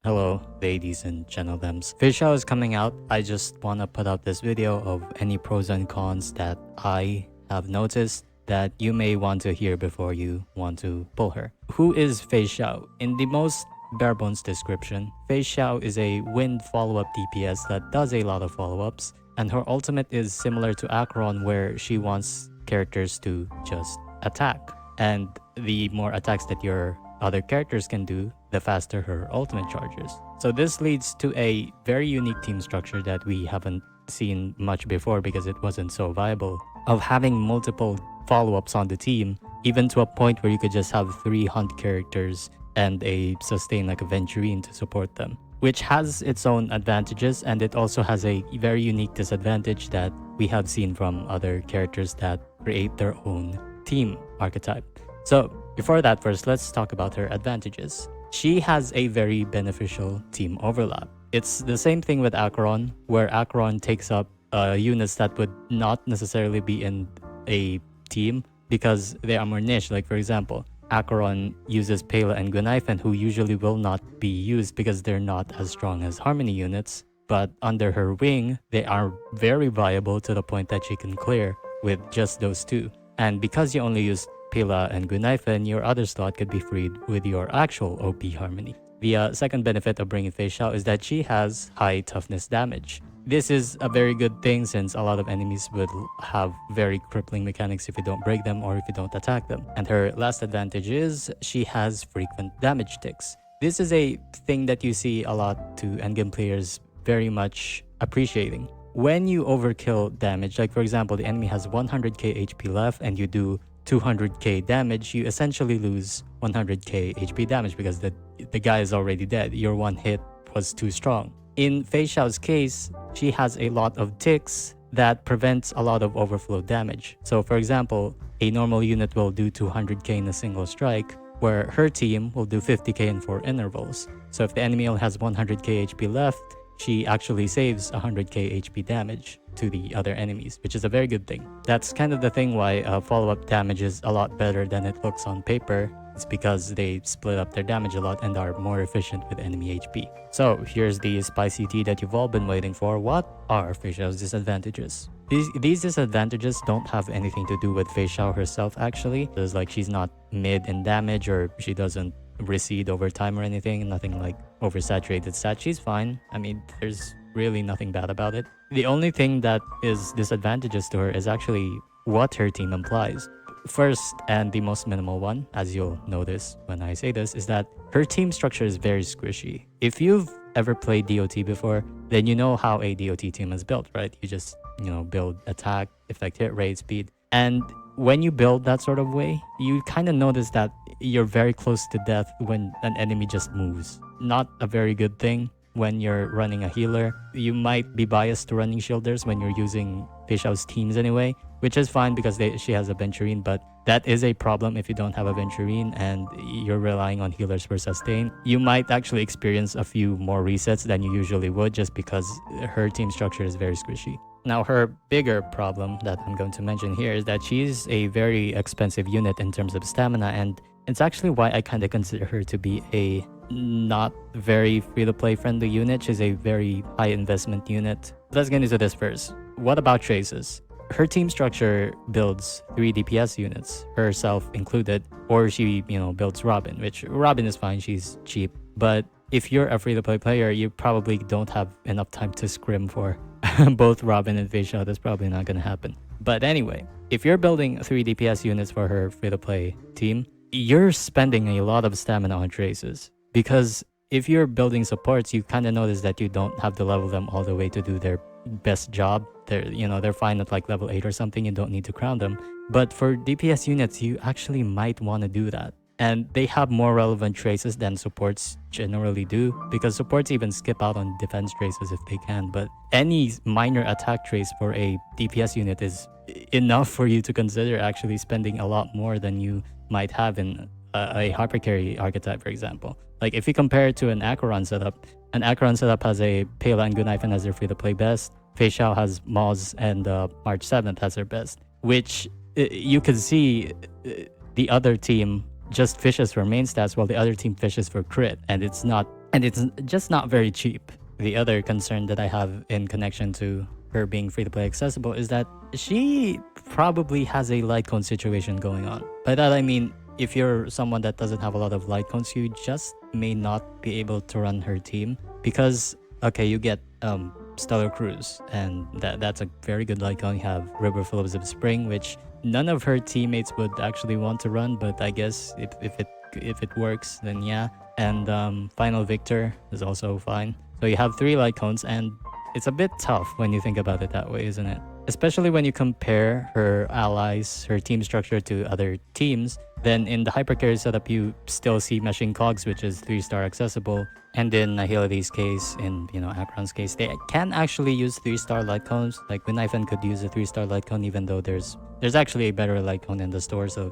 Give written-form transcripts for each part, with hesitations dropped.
Hello, ladies and gentlemen. Feixiao is coming out. I just want to put out this video of any pros and cons that I have noticed that you may want to hear before you want to pull her. Who is Feixiao? In the most bare bones description, Feixiao is a wind follow-up DPS that does a lot of follow-ups, and her ultimate is similar to Acheron, where she wants characters to just attack. And the more attacks that your other characters can do, the faster her ultimate charges. So this leads to a very unique team structure that we haven't seen much before because it wasn't so viable, of having multiple follow-ups on the team, even to a point where you could just have 3 hunt characters and a sustain like a Venturine to support them, which has its own advantages, and it also has a very unique disadvantage that we have seen from other characters that create their own team archetype. So before that, first let's talk about her advantages. She has a very beneficial team overlap. It's the same thing with Acheron, where Acheron takes up units that would not necessarily be in a team because they are more niche. Like for example, Acheron uses Pela and Gunaifen, who usually will not be used because they're not as strong as Harmony units, but under her wing, they are very viable to the point that she can clear with just those two. And because you only use Pela and Gunaifen, your other slot could be freed with your actual OP Harmony. The second benefit of bringing Feixiao is that she has high toughness damage. This is a very good thing since a lot of enemies would have very crippling mechanics if you don't break them or if you don't attack them. And her last advantage is she has frequent damage ticks. This is a thing that you see a lot to endgame players very much appreciating. When you overkill damage, like for example, the enemy has 100k HP left and you do 200k damage, you essentially lose 100k HP damage because the guy is already dead. Your one hit was too strong. In Feixiao's case, she has a lot of ticks that prevents a lot of overflow damage. So for example, a normal unit will do 200k in a single strike, where her team will do 50k in 4 intervals. So if the enemy only has 100k HP left, she actually saves 100k HP damage to the other enemies, which is a very good thing. That's kind of the thing why follow-up damage is a lot better than it looks on paper. It's because they split up their damage a lot and are more efficient with enemy HP. So here's the spicy tea that you've all been waiting for. What are Feixiao's disadvantages? These disadvantages don't have anything to do with Feixiao herself actually. There's like she's not mid in damage or she doesn't recede over time or anything, nothing like oversaturated stats. She's fine. I mean, there's really nothing bad about it. The only thing that is disadvantageous to her is actually what her team implies. First, and the most minimal one, as you'll notice when I say this, is that her team structure is very squishy. If you've ever played DOT before, then you know how a DOT team is built, right? You just, build attack, effect hit rate, speed. And when you build that sort of way, you kind of notice that you're very close to death when an enemy just moves. Not a very good thing when you're running a healer. You might be biased to running shielders when you're using Feixiao's teams anyway, which is fine because she has a Venturine, but that is a problem if you don't have a Venturine and you're relying on healers for sustain. You might actually experience a few more resets than you usually would just because her team structure is very squishy. Now, her bigger problem that I'm going to mention here is that she's a very expensive unit in terms of stamina, and it's actually why I kind of consider her to be a not very free-to-play friendly unit. She's a very high investment unit. Let's get into this first. What about traces? Her team structure builds 3 DPS units, herself included, or she, builds Robin, which Robin is fine, she's cheap. But if you're a free-to-play player, you probably don't have enough time to scrim for both Robin and Feixiao. That's probably not going to happen. But anyway, if you're building 3 DPS units for her free-to-play team, you're spending a lot of stamina on traces. Because if you're building supports, you kind of notice that you don't have to level them all the way to do their best job. They're fine at like level 8 or something. You don't need to crown them. But for DPS units, you actually might want to do that. And they have more relevant traces than supports generally do, because supports even skip out on defense traces if they can. But any minor attack trace for a DPS unit is enough for you to consider actually spending a lot more than you might have in a hypercarry archetype, for example. Like if you compare it to an Acheron setup has a Pela and Gunaifen as their free-to-play best. Feixiao has Moz and March 7th as their best, which you can see the other team just fishes for main stats while the other team fishes for crit, and it's not and it's just not very cheap. The other concern that I have in connection to her being free to play accessible is that she probably has a light cone situation going on. By that I mean, if you're someone that doesn't have a lot of light cones, you just may not be able to run her team because okay, you get Stellar Cruise, and that's a very good light cone. You have River Phillips of Spring, which none of her teammates would actually want to run, but I guess if it works, then yeah. And Final Victor is also fine. So you have 3 light cones, and it's a bit tough when you think about it that way, isn't it? Especially when you compare her allies, her team structure to other teams. Then in the hypercarry setup, you still see Meshing Cogs, which is 3-star accessible. And in Nahili's case, in Akron's case, they can actually use 3-star light cones. Like Winifan could use a 3-star light cone, even though there's actually a better light cone in the store. So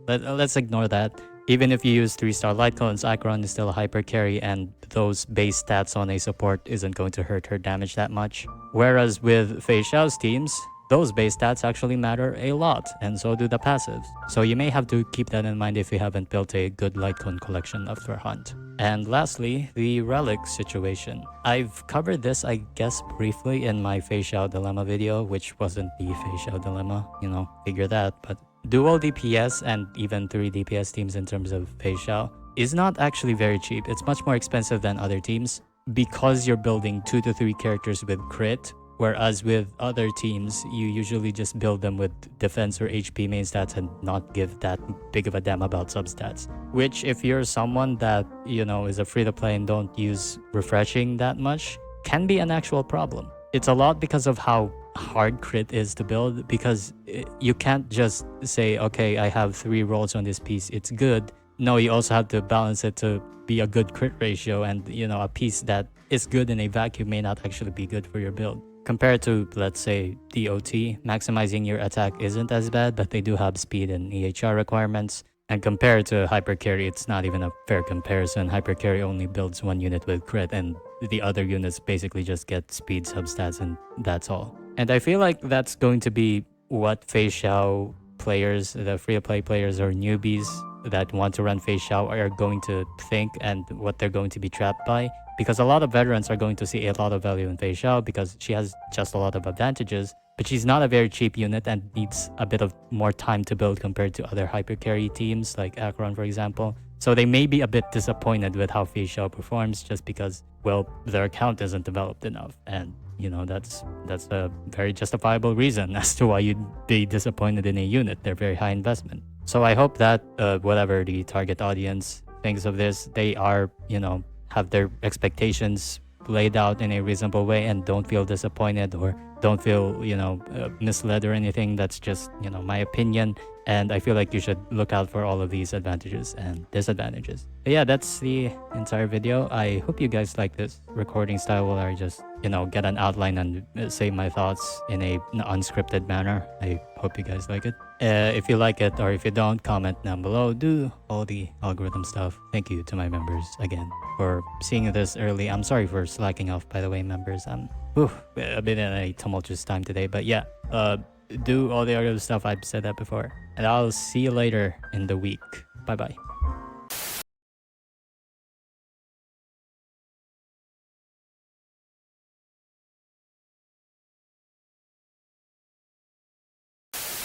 let's ignore that. Even if you use 3-star light cones, Akron is still a hyper carry, and those base stats on a support isn't going to hurt her damage that much. Whereas with Feixiao's teams, those base stats actually matter a lot, and so do the passives. So you may have to keep that in mind if you haven't built a good light cone collection up for Hunt. And lastly, the relic situation. I've covered this, I guess, briefly in my Feixiao dilemma video, which wasn't the Feixiao dilemma, figure that, but dual DPS and even 3 DPS teams in terms of Feixiao is not actually very cheap. It's much more expensive than other teams because you're building 2 to 3 characters with crit, whereas with other teams, you usually just build them with defense or HP main stats and not give that big of a damn about substats. Which, if you're someone that, is a free-to-play and don't use refreshing that much, can be an actual problem. It's a lot because of how hard crit is to build, because you can't just say, okay, I have 3 rolls on this piece, it's good. No, you also have to balance it to be a good crit ratio, and a piece that is good in a vacuum may not actually be good for your build. Compared to, let's say, DOT, maximizing your attack isn't as bad, but they do have speed and EHR requirements. And compared to Hypercarry, it's not even a fair comparison. Hypercarry only builds 1 unit with crit, and the other units basically just get speed substats, and that's all. And I feel like that's going to be what Feixiao players, the free-to-play players or newbies that want to run Feixiao are going to think, and what they're going to be trapped by. Because a lot of veterans are going to see a lot of value in Feixiao because she has just a lot of advantages, but she's not a very cheap unit and needs a bit of more time to build compared to other hypercarry teams like Akron, for example. So they may be a bit disappointed with how Feixiao performs just because, well, their account isn't developed enough. And, that's a very justifiable reason as to why you'd be disappointed in a unit. They're very high investment. So I hope that whatever the target audience thinks of this, they are, have their expectations laid out in a reasonable way and don't feel disappointed or don't feel misled or anything. That's just my opinion, and I feel like you should look out for all of these advantages and disadvantages. But yeah, that's the entire video. I hope you guys like this recording style where I just get an outline and say my thoughts in a unscripted manner. I hope you guys like it. If you like it or if you don't, comment down below. Do all the algorithm stuff. Thank you to my members again for seeing this early. I'm sorry for slacking off, by the way, members. I'm a bit in a tumultuous time today, but yeah, do all the other stuff. I've said that before, and I'll see you later in the week. Bye bye.